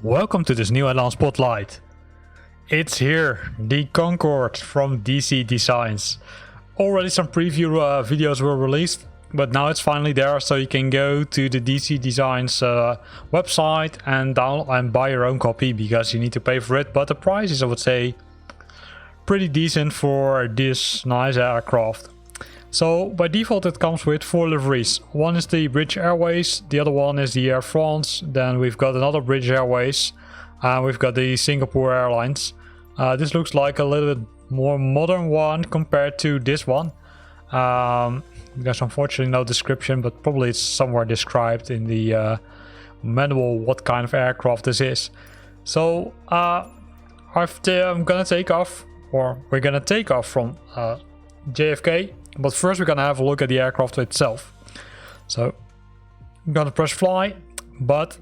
Welcome to this new Addon Spotlight. It's here, the Concorde from DC Designs. Already some preview videos were released, but now it's finally there, so you can go to the DC Designs website and download and buy your own copy, because you need to pay for it. But the price is, I would say, pretty decent for this nice aircraft. So by default it comes with 4 liveries. One is the British Airways, the other one is the Air France, then we've got another British Airways, and we've got the Singapore Airlines. This looks like a little bit more modern one compared to this one. There's unfortunately no description, but probably it's somewhere described in the manual what kind of aircraft this is. So I'm gonna take off, or we're gonna take off from JFK. But first we're gonna have a look at the aircraft itself. So I'm gonna press fly, but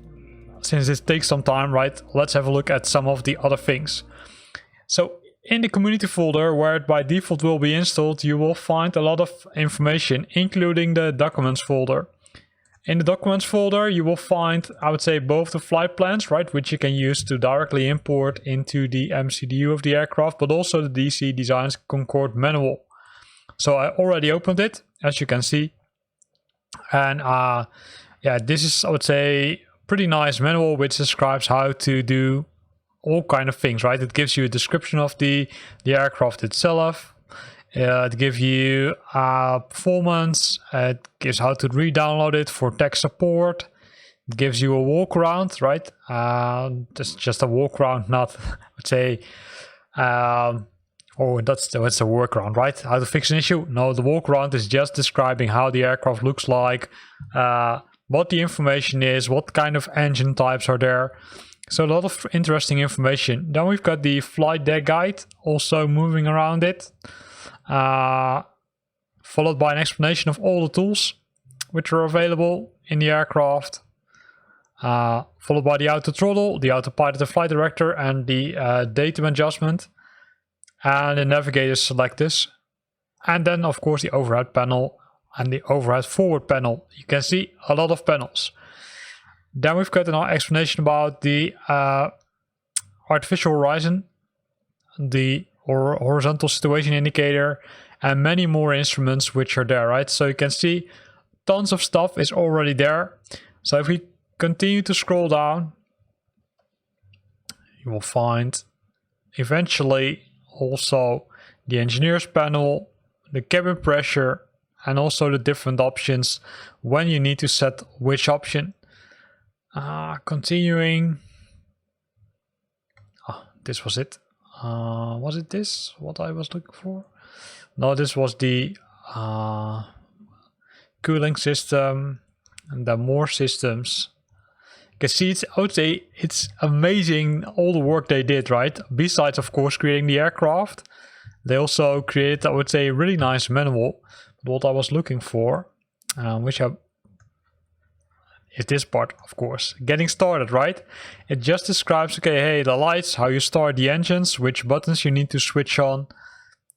since this takes some time, right, let's have a look at some of the other things. So in the community folder, where it by default will be installed, you will find a lot of information, including the documents folder. In the documents folder, you will find, I would say, both the flight plans, right, which you can use to directly import into the MCDU of the aircraft, but also the DC Designs Concorde manual. So I already opened it, as you can see, and yeah, this is, I would say, pretty nice manual which describes how to do all kind of things, right? It gives you a description of the aircraft itself. It gives you performance. It gives how to re-download it for tech support. It gives you a walk around, right? That's just a walk around, not, I would say. Oh, that's a workaround, right? How to fix an issue? No, the walk around is just describing how the aircraft looks like, what the information is, what kind of engine types are there. So a lot of interesting information. Then we've got the flight deck guide, also moving around it, followed by an explanation of all the tools which are available in the aircraft, followed by the auto throttle, the autopilot, the flight director, and the datum adjustment, and the navigator selectors, and then of course the overhead panel and the overhead forward panel. You can see a lot of panels. Then we've got an explanation about the artificial horizon, the horizontal situation indicator, and many more instruments which are there, right? So you can see tons of stuff is already there. So if we continue to scroll down, you will find eventually also the engineer's panel, the cabin pressure, and also the different options when you need to set which option. Continuing. Oh, this was it. Was it this what I was looking for? No, this was the cooling system, and then more systems. You can see it's, I would say, it's amazing all the work they did, right? Besides, of course, creating the aircraft, they also created, I would say, a really nice manual. But what I was looking for, which is this part, of course. Getting started, right? It just describes, okay, hey, the lights, how you start the engines, which buttons you need to switch on,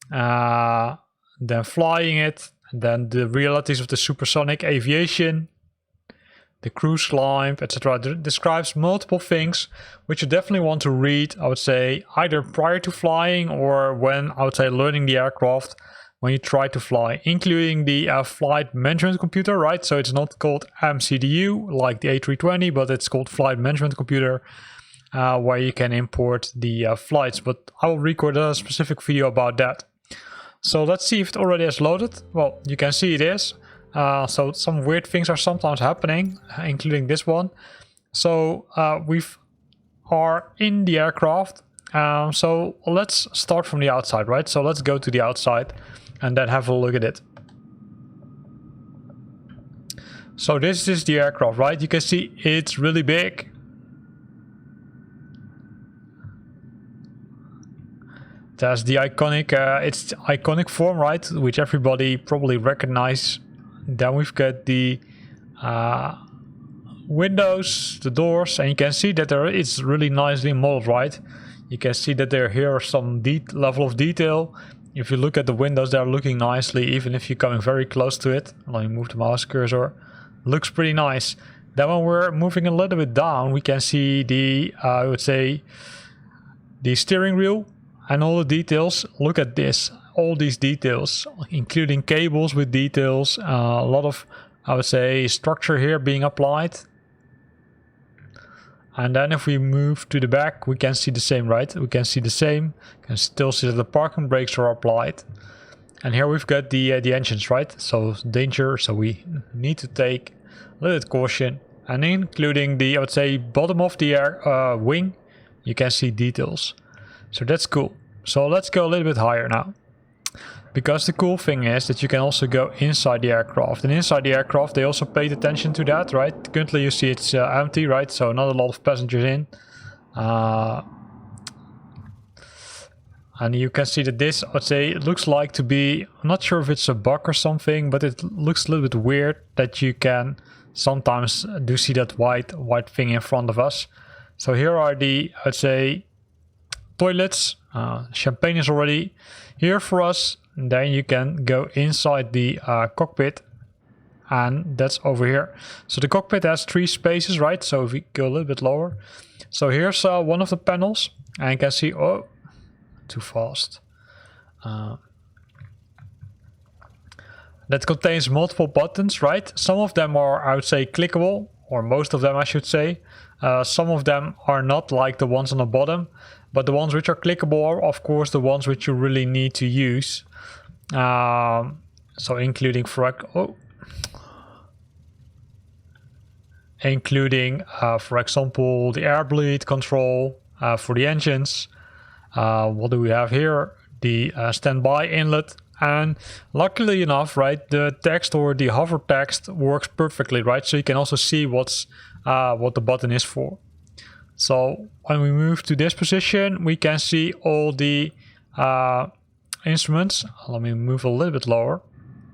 then flying it, and then the realities of the supersonic aviation, the cruise climb, etc. It describes multiple things which you definitely want to read, I would say, either prior to flying or when, I would say, learning the aircraft, when you try to fly, including the flight management computer, right? So it's not called MCDU like the A320, but it's called flight management computer, where you can import the flights. But I will record a specific video about that. So let's see if it already has loaded. Well, you can see it is. So some weird things are sometimes happening, including this one. So we are in the aircraft. So let's start from the outside, right? So let's go to the outside and then have a look at it. So this is the aircraft, right? You can see it's really big. There's the iconic, it's iconic form, right? Which everybody probably recognize. Then we've got the windows, the doors, and you can see that it's really nicely modeled, right? You can see that here are some level of detail If you look at the windows, they're looking nicely, even if you're coming very close to it. Let me move the mouse cursor. Looks pretty nice. Then when we're moving a little bit down, we can see the, I would say, the steering wheel and all the details. Look at this, all these details, including cables with details, a lot of, I would say, structure here being applied. And then if we move to the back, we can see the same, right? We can see the same. You can still see that the parking brakes are applied. And here we've got the engines, right? So danger, so we need to take a little bit caution. And including the, I would say, bottom of the air wing, you can see details. So that's cool. So let's go a little bit higher now. Because the cool thing is that you can also go inside the aircraft. And inside the aircraft, they also paid attention to that, right? Currently you see it's empty, right? So not a lot of passengers in. And you can see that this, I'd say, it looks like to be, I'm not sure if it's a bug or something, but it looks a little bit weird that you can sometimes do see that white thing in front of us. So here are the, I'd say, toilets. Champagne is already here for us. And then you can go inside the cockpit, and that's over here. So the cockpit has 3 spaces, right? So if we go a little bit lower. So here's one of the panels, and you can see, oh, too fast. That contains multiple buttons, right? Some of them are, I would say, clickable, or most of them, I should say. Some of them are not, like the ones on the bottom, but the ones which are clickable are, of course, the ones which you really need to use. So including for example, the air bleed control for the engines. What do we have here? The standby inlet. And luckily enough, right, the text or the hover text works perfectly, right? So you can also see what the button is for. So when we move to this position, we can see all the instruments. Let me move a little bit lower.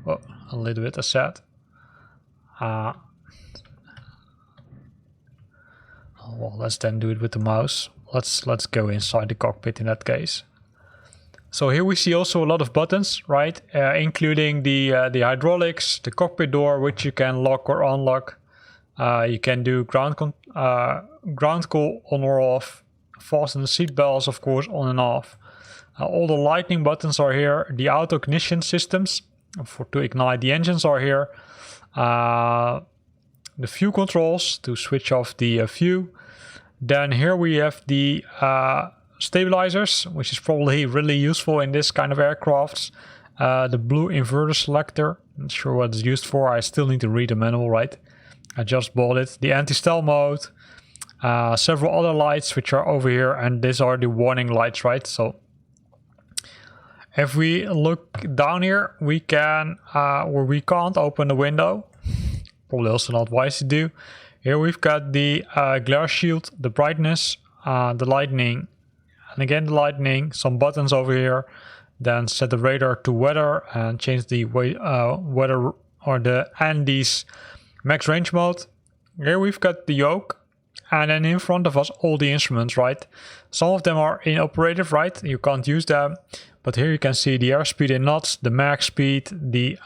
Oh, a little bit, I said. Well, let's then do it with the mouse. Let's go inside the cockpit in that case. So here we see also a lot of buttons, right? Including the hydraulics, the cockpit door, which you can lock or unlock. You can do ground call on or off. Fasten the seat belts, of course, on and off. All the lightning buttons are here. The auto ignition systems to ignite the engines are here. The fuel controls to switch off the fuel. Then here we have the stabilizers, which is probably really useful in this kind of aircrafts. The blue inverter selector, not sure what it's used for. I still need to read the manual, right? I just bought it. The anti-stall mode, several other lights which are over here, and these are the warning lights, right? So if we look down here, we can or we can't open the window. Probably also not wise to do. Here we've got the glare shield, the brightness, the lightning, and again the lightning, some buttons over here. Then set the radar to weather and change the weather or the Andes max range mode. Here we've got the yoke, and then in front of us all the instruments, right? Some of them are inoperative, right? You can't use them, but here you can see the airspeed in knots, the max speed, the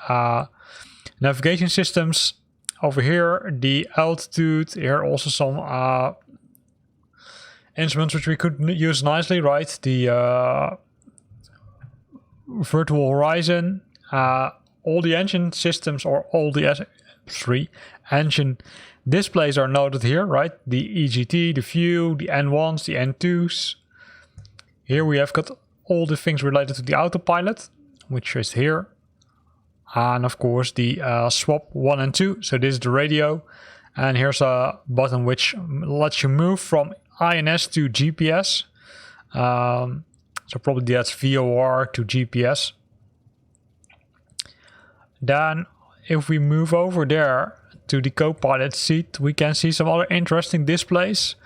navigation systems. Over here, the altitude. Here also some instruments which we could use nicely, right? The virtual horizon. All the engine systems or all the engine displays are noted here, right? The EGT, the fuel, the N1s, the N2s. Here we have got all the things related to the Autopilot, which is here. And of course the swap 1 and 2. So this is the radio. And here's a button which lets you move from INS to GPS. So probably that's VOR to GPS. Then if we move over there to the co-pilot seat, we can see some other interesting displays,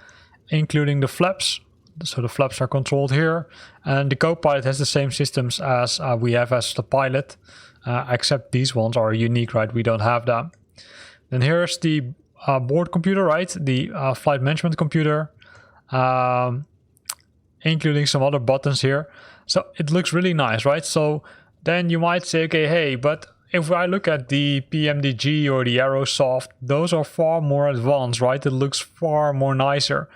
including the flaps. So the flaps are controlled here. And the co-pilot has the same systems as we have as the pilot. Except these ones are unique, right? We don't have them. Then here's the board computer, right? The flight management computer, including some other buttons here. So it looks really nice, right? So then you might say, okay, hey, but if I look at the PMDG or the Aerosoft, those are far more advanced, right? It looks far more nicer.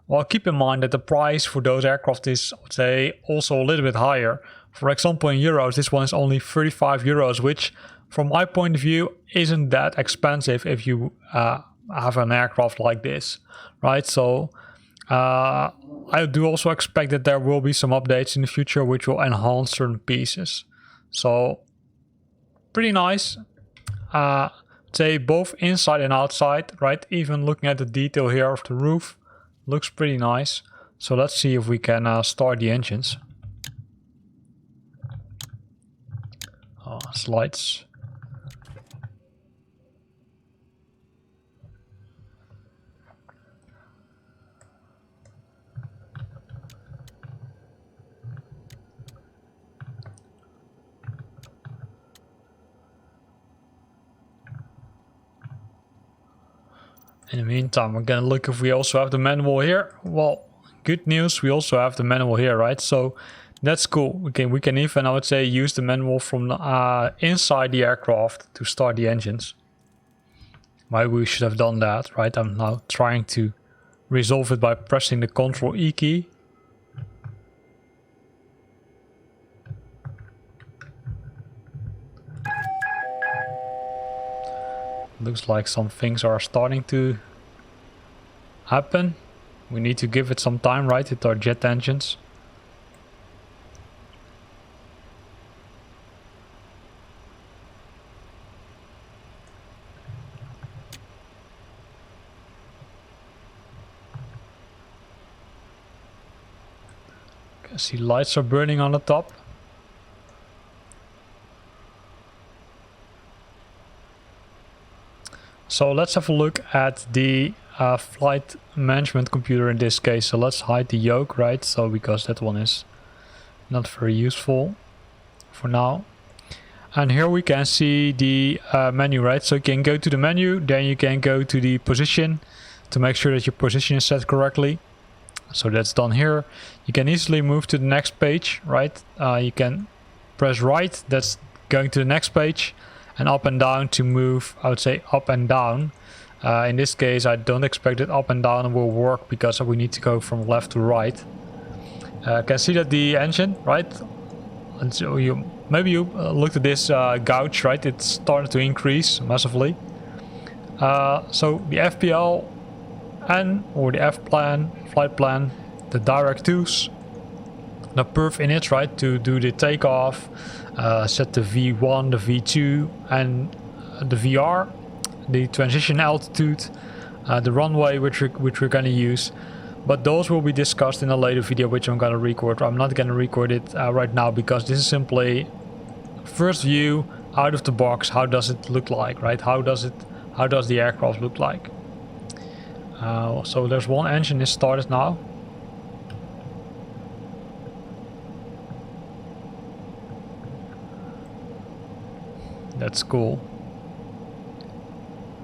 Well, keep in mind that the price for those aircraft is, I would say, also a little bit higher. For example, in euros, this one is only 35 euros, which from my point of view isn't that expensive if you have an aircraft like this, right? So I do also expect that there will be some updates in the future which will enhance certain pieces. So pretty nice. Say both inside and outside, right? Even looking at the detail here of the roof, looks pretty nice. So let's see if we can start the engines. Slides. In the meantime, we're gonna look if we also have the manual here. Well, good news, we also have the manual here, right? So that's cool. We can even, I would say, use the manual from inside the aircraft to start the engines. Why we should have done that, right? I'm now trying to resolve it by pressing the Ctrl E key. Looks like some things are starting to happen. We need to give it some time, right? With our jet engines. I see lights are burning on the top. So let's have a look at the flight management computer in this case. So let's hide the yoke, right? So because that one is not very useful for now. And here we can see the menu, right? So you can go to the menu, then you can go to the position to make sure that your position is set correctly. So that's done here. You can easily move to the next page, right? You can press right, that's going to the next page, and up and down to move, I would say up and down. In this case, I don't expect that up and down will work because we need to go from left to right. You can see that the engine, right? And so maybe you looked at this gauge, right? It's started to increase massively. So the FPL or the F-plan, flight plan, the direct twos, the perf init, right, to do the takeoff, set the V1, the V2, and the VR, the transition altitude, the runway which we're going to use. But those will be discussed in a later video which I'm going to record. I'm not going to record it right now because this is simply first view out of the box. How does it look like, right? How does the aircraft look like? So there's one engine is started now. That's cool.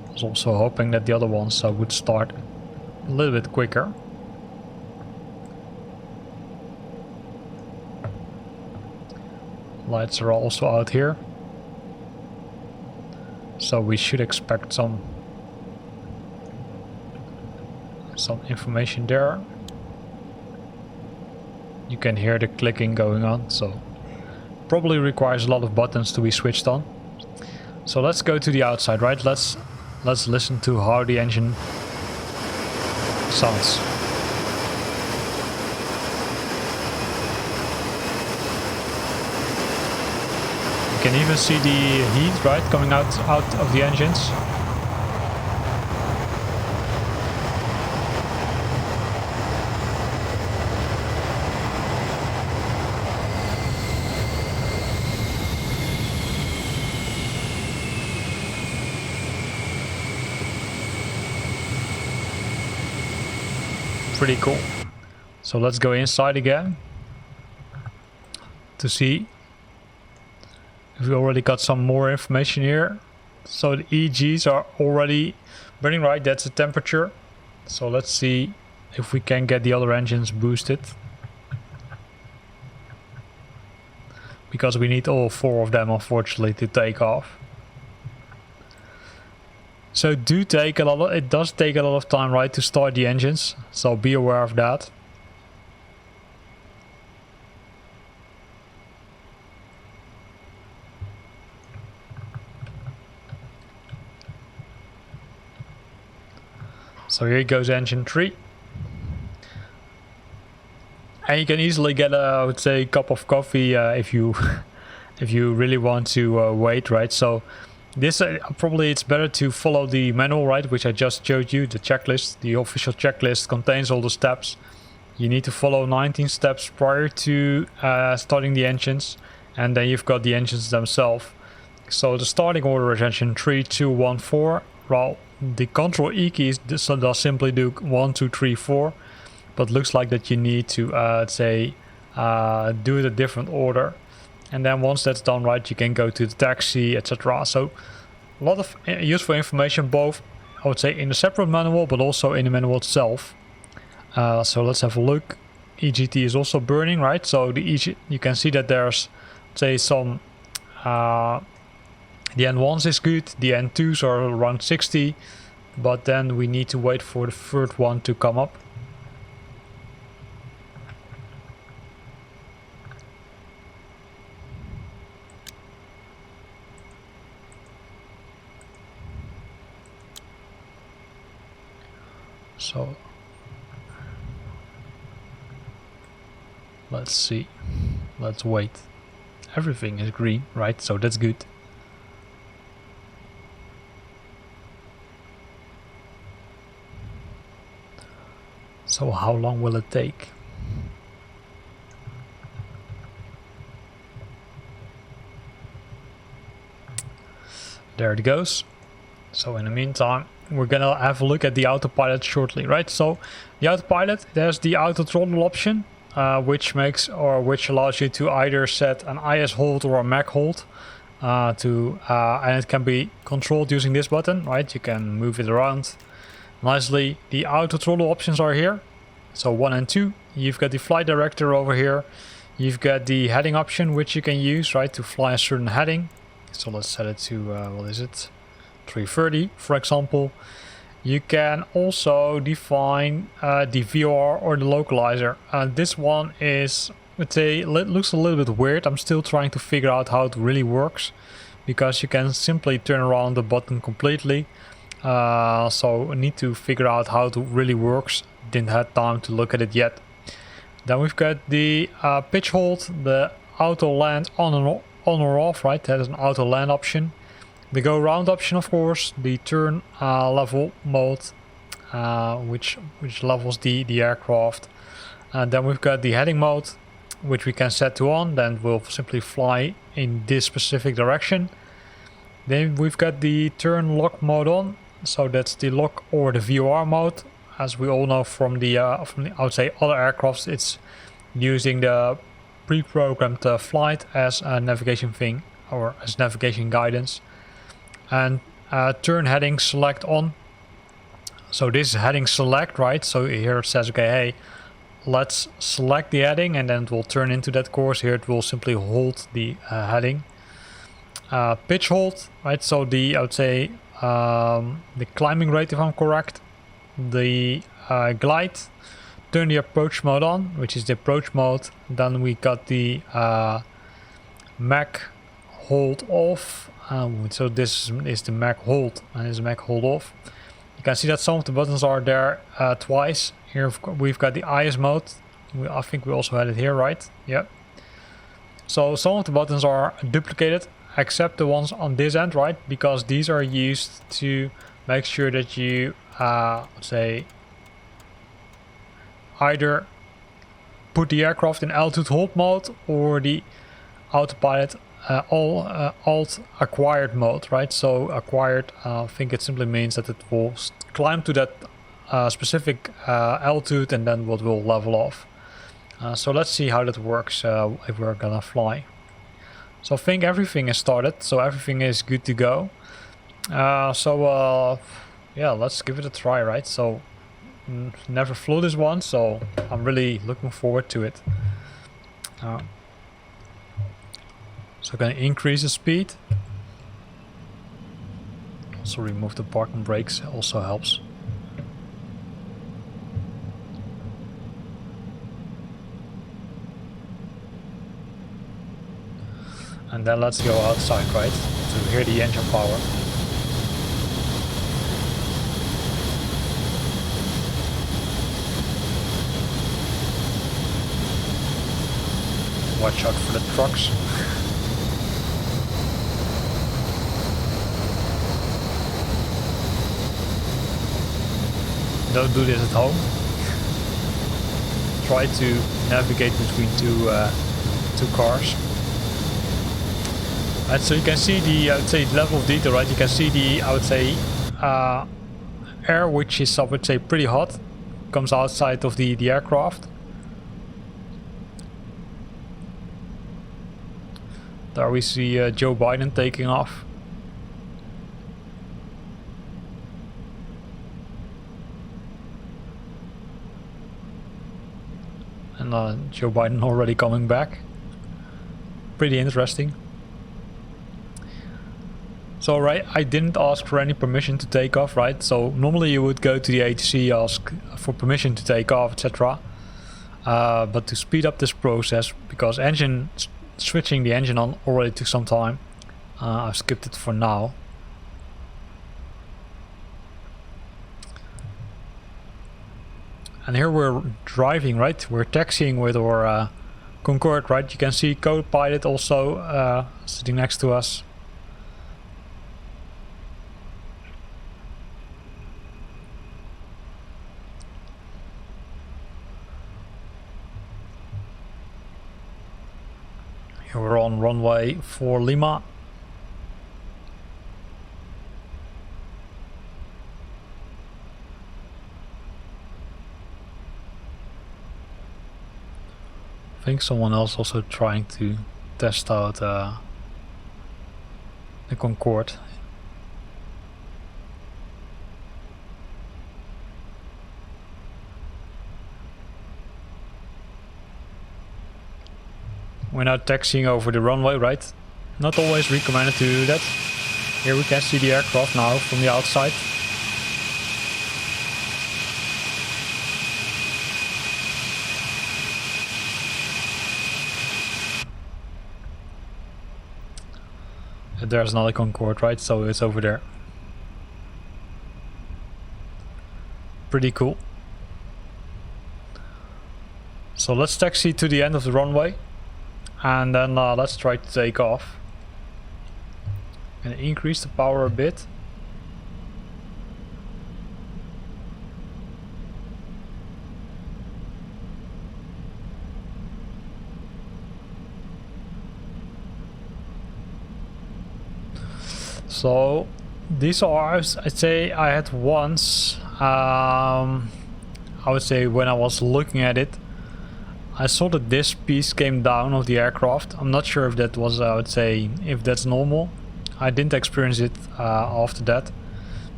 I was also hoping that the other ones would start a little bit quicker. Lights are also out here. So we should expect some information there. You can hear the clicking going on, so probably requires a lot of buttons to be switched on. So let's go to the outside, right? Let's listen to how the engine sounds. You can even see the heat, right, coming out of the engines. Pretty cool. So let's go inside again to see if we already got some more information here. So the EGs are already burning, right? That's the temperature. So let's see if we can get the other engines boosted. because we need all 4 of them unfortunately to take off. So it does take a lot of time, right, to start the engines, so be aware of that. So here goes engine 3. And you can easily get I would say, cup of coffee if you if you really want to wait, right? So this probably it's better to follow the manual, right, which I just showed you, the checklist. The official checklist contains all the steps. You need to follow 19 steps prior to starting the engines, and then you've got the engines themselves. So the starting order is engine 3, 2, 1, 4. Well, the control E key does simply do 1, 2, 3, 4, but looks like that you need to do it a different order. And then once that's done, right, you can go to the taxi, etc. So a lot of useful information, both I would say in the separate manual, but also in the manual itself. So let's have a look. EGT is also burning, right? So you can see that there's, say, some the N1s is good, the N2s are around 60, but then we need to wait for the third one to come up. So let's see, let's wait. Everything is green, right? So that's good. So how long will it take? There it goes. So in the meantime, we're gonna have a look at the autopilot shortly, right? So the autopilot, there's the auto throttle option, which allows you to either set an IS hold or a Mac hold, and it can be controlled using this button, right? You can move it around nicely. The auto throttle options are here, so 1 and 2. You've got the flight director over here. You've got the heading option, which you can use, right, to fly a certain heading. So let's set it to what is it, 330 for example. You can also define the VOR or the localizer. This one is, let's say, looks a little bit weird. I'm still trying to figure out how it really works, because you can simply turn around the button completely. So I need to figure out how it really works. Didn't have time to look at it yet. Then we've got the pitch hold, the auto land on or off, right? That is an auto land option. The go round option, of course, the turn level mode, which levels the aircraft. And then we've got the heading mode, which we can set to on, then we'll simply fly in this specific direction. Then we've got the turn lock mode on, so that's the lock or the VOR mode. As we all know from the I would say other aircrafts, it's using the pre-programmed flight as a navigation thing, or as navigation guidance. And turn heading select on. So this is heading select, right? So here it says, okay, hey, let's select the heading, and then it will turn into that course. Here it will simply hold the heading. Pitch hold, right? So the, I would say, the climbing rate, if I'm correct. The glide, turn the approach mode on, which is the approach mode. Then we got the Mac hold off. So this is the Mac hold, and this is Mac hold off. You can see that some of the buttons are there twice. Here we've got the IS mode. I think we also had it here, right? Yeah. So some of the buttons are duplicated, except the ones on this end, right? Because these are used to make sure that you, let's say, either put the aircraft in altitude hold mode or the autopilot alt acquired mode, right? So acquired, I think it simply means that it will climb to that specific altitude, and then what will level off. So let's see how that works if we're gonna fly. So I think everything is started, so everything is good to go. Yeah, let's give it a try, right? So never flew this one, so I'm really looking forward to it. So gonna increase the speed. Also remove the parking brakes, also helps. And then let's go outside, right? To hear the engine power. Watch out for the trucks. Don't do this at home. Try to navigate between two cars. And so you can see the, I would say, level of detail, right? You can see the, I would say, air, which is, I would say, pretty hot, comes outside of the aircraft. There we see Joe Biden taking off. And Joe Biden already coming back. Pretty interesting. So right, I didn't ask for any permission to take off, right? So normally you would go to the ATC, ask for permission to take off, etc. But to speed up this process, because switching the engine on already took some time, I've skipped it for now. And here we're driving, right? We're taxiing with our Concorde, right? You can see Autopilot also sitting next to us. Here we're on runway for Lima. I think someone else also trying to test out the Concorde. We're now taxiing over the runway, right? Not always recommended to do that. Here we can see the aircraft now from the outside. And there's another Concorde, right? So it's over there. Pretty cool. So let's taxi to the end of the runway. And then let's try to take off. And increase the power a bit. So these are, I'd say I had once, I would say when I was looking at it, I saw that this piece came down of the aircraft. I'm not sure if that was, I would say, if that's normal. I didn't experience it after that,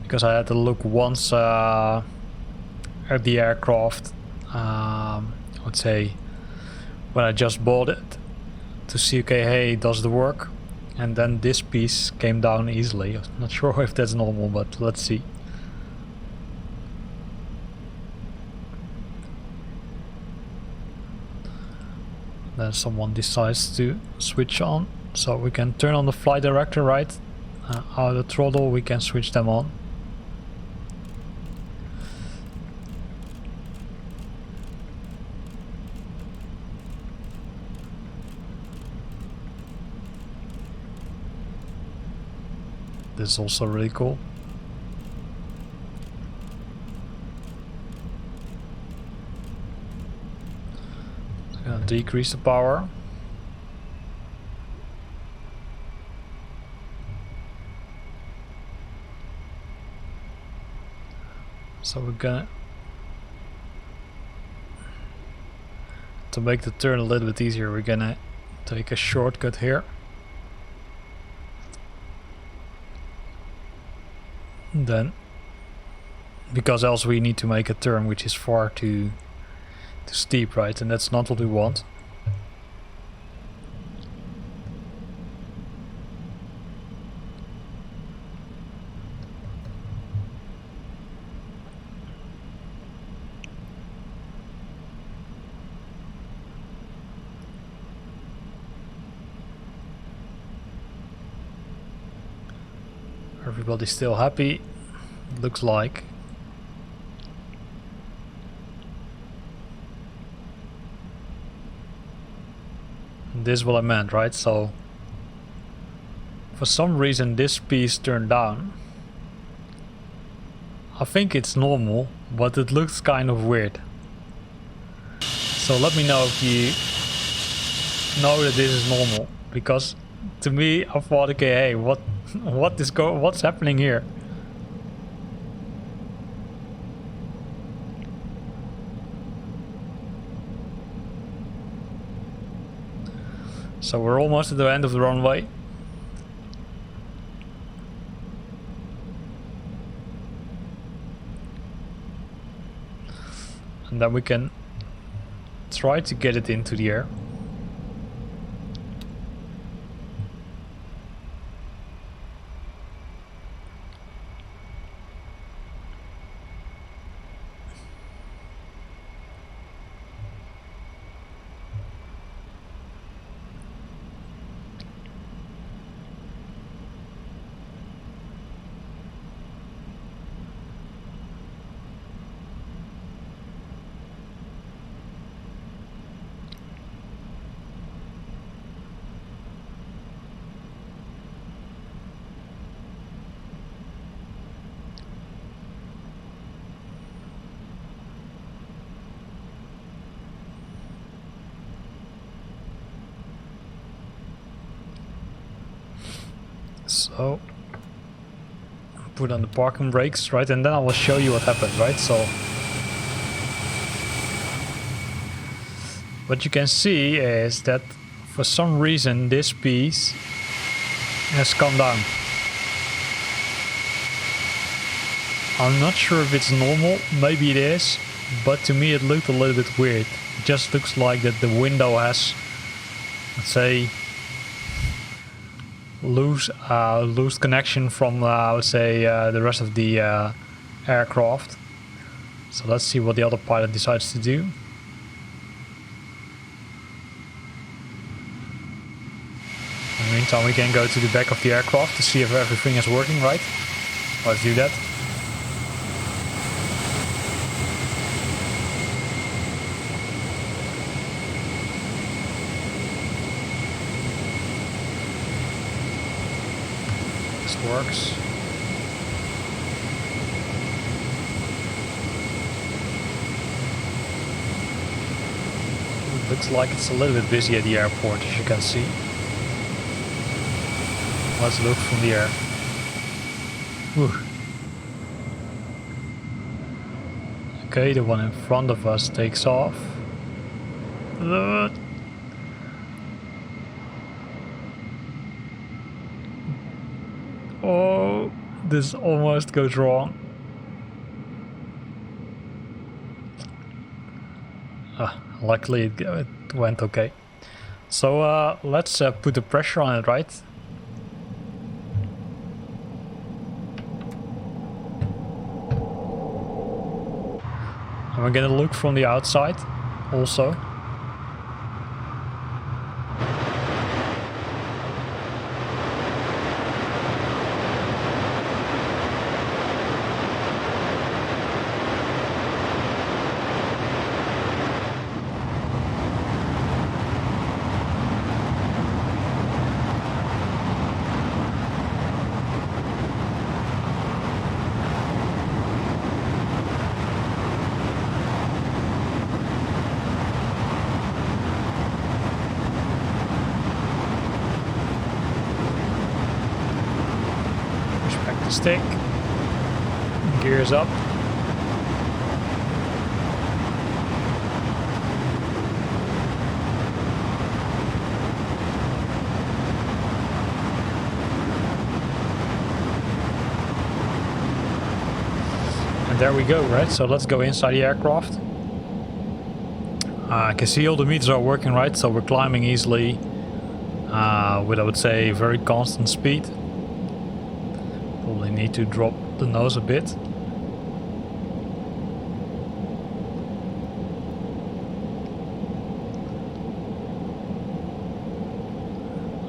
because I had to look once at the aircraft, I would say, when I just bought it, to see, okay, hey, does the work? And then this piece came down easily. I'm not sure if that's normal, but let's see. Then someone decides to switch on, so we can turn on the flight director, right? Out of the throttle we can switch them on. This is also really cool. Gonna decrease the power. So we're gonna, to make the turn a little bit easier, we're gonna take a shortcut here. And then, because else we need to make a turn which is far too steep, right? And that's not what we want. Everybody's still happy, looks like. This is what I meant, right? So for some reason this piece turned down. I think it's normal, but it looks kind of weird. So let me know if you know that this is normal, because to me I thought, okay, hey, what's happening here? So we're almost at the end of the runway. And then we can try to get it into the air. So put on the parking brakes, right, and then I will show you what happened, right? So what you can see is that for some reason this piece has come down. I'm not sure if it's normal, maybe it is, but to me it looked a little bit weird. It just looks like that the window has, let's say, loose connection from I would say the rest of the aircraft. So let's see what the autopilot decides to do. In the meantime, we can go to the back of the aircraft to see if everything is working right. Let's do that. Works. It looks like it's a little bit busy at the airport, as you can see. Let's look from the air. Whew. Okay, the one in front of us takes off. Oh, this almost goes wrong. Luckily it went okay. So let's put the pressure on it, right? And we're gonna look from the outside also. Stick, gears up. And there we go, right? So let's go inside the aircraft. I can see all the meters are working, right? So we're climbing easily with, I would say, very constant speed. Probably need to drop the nose a bit.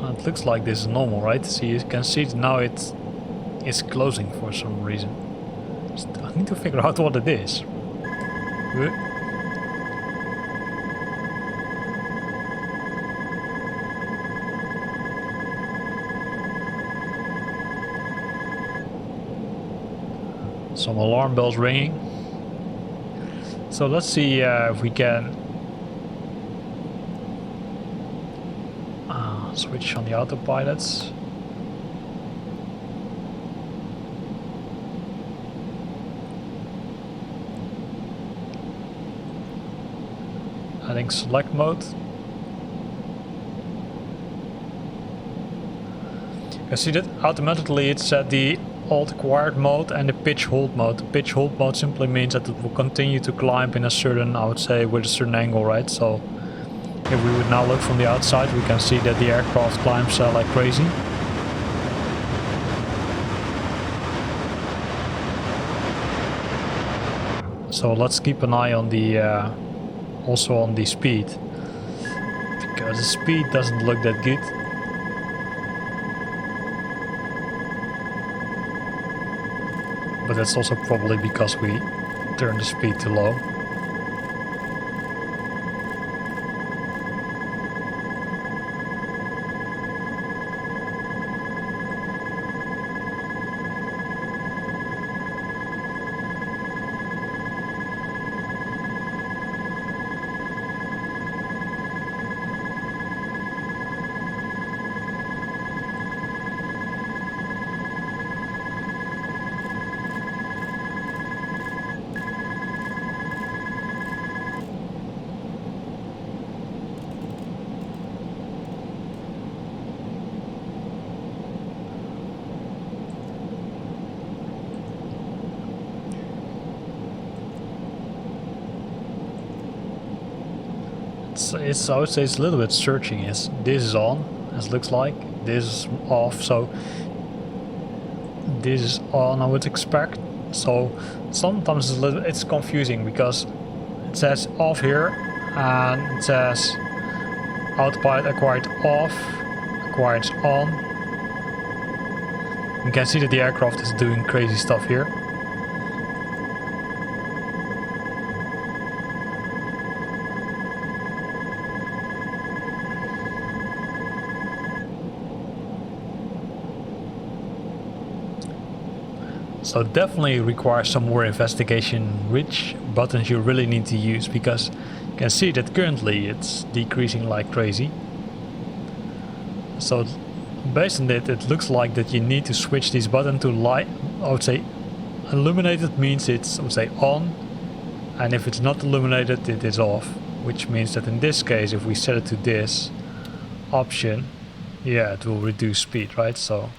It looks like this is normal, right? So you can see now it's is closing for some reason. I need to figure out what it is. Some alarm bells ringing. So let's see if we can switch on the autopilots. Adding select mode. You can see that automatically it's at the alt acquired mode and the pitch hold mode. The pitch hold mode simply means that it will continue to climb in a certain, I would say, with a certain angle, right? So if we would now look from the outside, we can see that the aircraft climbs like crazy. So let's keep an eye on the also on the speed, because the speed doesn't look that good. But that's also probably because we turned the speed too low. It's I would say it's a little bit searching. This is on, as it looks like. This is off, so this is on, I would expect. So sometimes it's confusing because it says off here and it says autopilot acquired off, acquired on. You can see that the aircraft is doing crazy stuff here. So definitely requires some more investigation which buttons you really need to use, because you can see that currently it's decreasing like crazy. So based on it, it looks like that you need to switch this button to light. I would say illuminated means it's, I would say, on, and if it's not illuminated it is off, which means that in this case if we set it to this option, yeah, it will reduce speed, right? So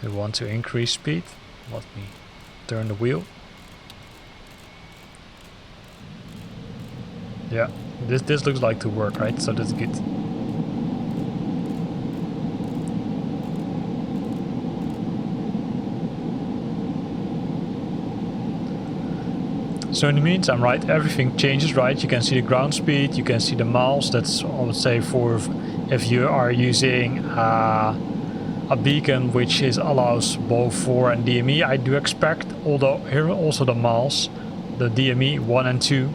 we want to increase speed. Let me turn the wheel. Yeah, this looks like to work, right? So that's good. So in the meantime, right, everything changes, right? You can see the ground speed, you can see the miles. That's, I would say, for if you are using a beacon which allows both 4 and DME, I do expect, although here also the miles, the DME 1 and 2.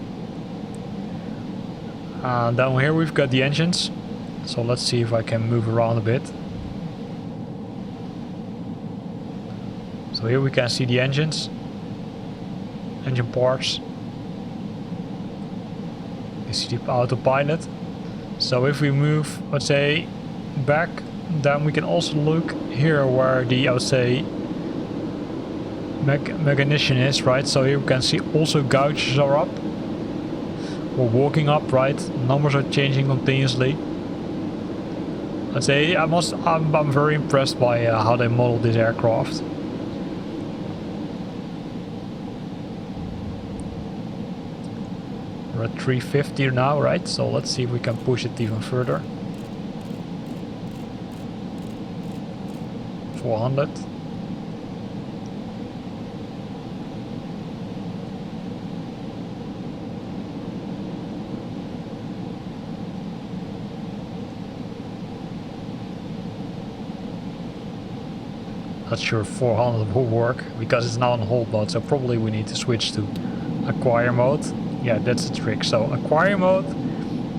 Down here we've got the engines, so let's see if I can move around a bit. So here we can see the engines, engine parts. You see the autopilot. So if we move, let's say, back, then we can also look here where the, I would say, mechanician is, right? So here we can see also gauges are up. We're walking up, right? Numbers are changing continuously. I'd say I'm very impressed by how they modeled this aircraft. We're at 350 now, right? So let's see if we can push it even further. 400. not sure if 400 will work because it's now on hold mode, so probably we need to switch to acquire mode. Yeah, that's the trick. So acquire mode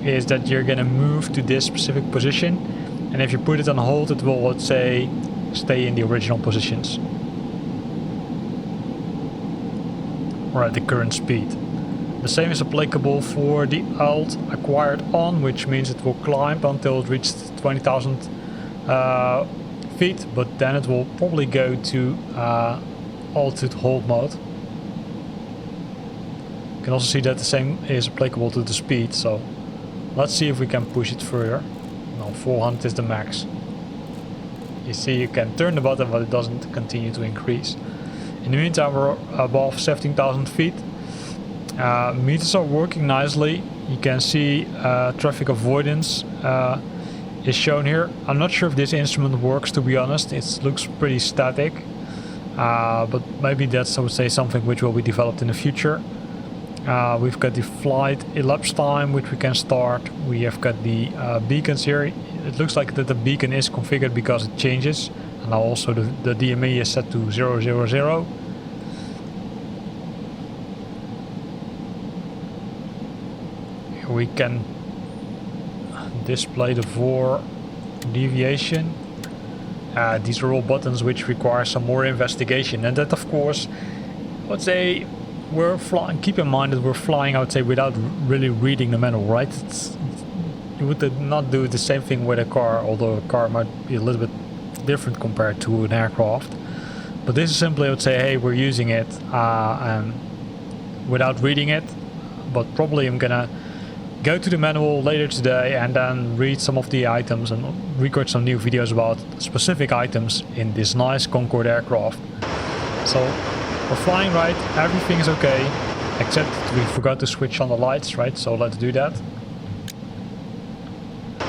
is that you're gonna move to this specific position, and if you put it on hold, it will, let's say, stay in the original positions or at the current speed. The same is applicable for the alt acquired on, which means it will climb until it reaches 20,000 feet, but then it will probably go to altitude hold mode. You can also see that the same is applicable to the speed, so let's see if we can push it further. No, 400 is the max. You see, you can turn the button, but it doesn't continue to increase. In the meantime, we're above 17,000 feet. Meters are working nicely. You can see traffic avoidance is shown here. I'm not sure if this instrument works, to be honest. It looks pretty static, but maybe that's, I would say, something which will be developed in the future. We've got the flight elapsed time, which we can start. We have got the beacons here. It looks like that the beacon is configured because it changes, and now also the DME is set to 000. Here we can display the VOR deviation. These are all buttons which require some more investigation, and that, of course, let's say, we're flying. Keep in mind that we're flying, I would say, without really reading the manual, right? You would not do the same thing with a car, although a car might be a little bit different compared to an aircraft. But this is simply, I would say, hey, we're using it and without reading it. But probably I'm gonna go to the manual later today and then read some of the items and record some new videos about specific items in this nice Concorde aircraft. So we're flying right, everything is okay, except we forgot to switch on the lights, right? So let's do that. I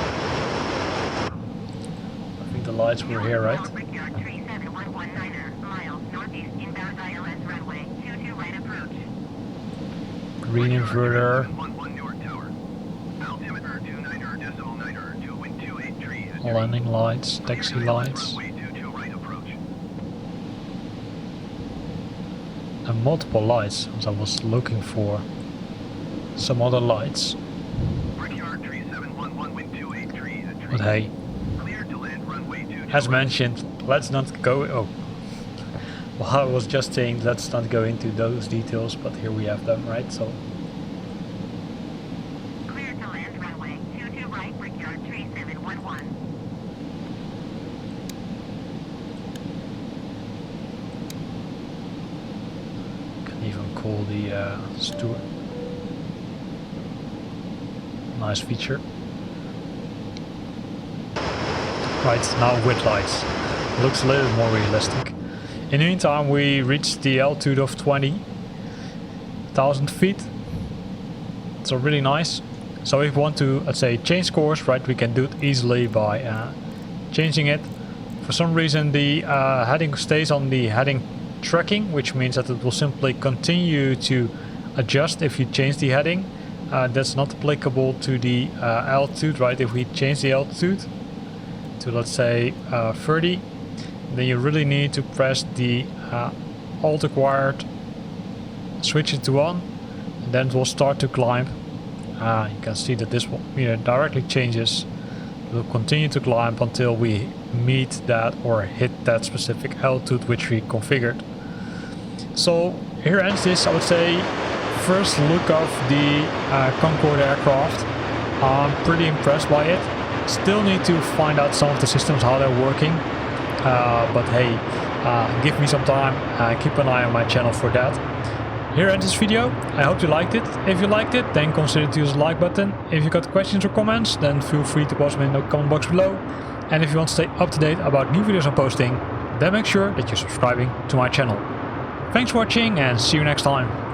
think the lights were here, right? Green inverter. Landing lights, taxi lights. And multiple lights, as I was looking for some other lights. But hey, as mentioned, let's not go... Oh, well, I was just saying let's not go into those details, but here we have them, right? So clear to land runway 22 right, Brickyard 3711. even call the steward. Nice feature. Right, now with lights. Looks a little more realistic. In the meantime, we reached the altitude of 20,000 feet. So really nice. So if we want to, let's say, change course, right, we can do it easily by changing it. For some reason, the heading stays on the heading tracking, which means that it will simply continue to adjust if you change the heading. That's not applicable to the altitude, right? If we change the altitude to, let's say, 30, then you really need to press the alt acquired, switch it to on, and then it will start to climb. You can see that this will directly changes. It will continue to climb until we meet that or hit that specific altitude which we configured. So here ends this, I would say, first look of the Concorde aircraft. I'm pretty impressed by it. Still need to find out some of the systems, how they're working. But hey, give me some time. Keep an eye on my channel for that. Here ends this video. I hope you liked it. If you liked it, then consider to use the like button. If you got questions or comments, then feel free to post them in the comment box below. And if you want to stay up to date about new videos I'm posting, then make sure that you're subscribing to my channel. Thanks for watching and see you next time.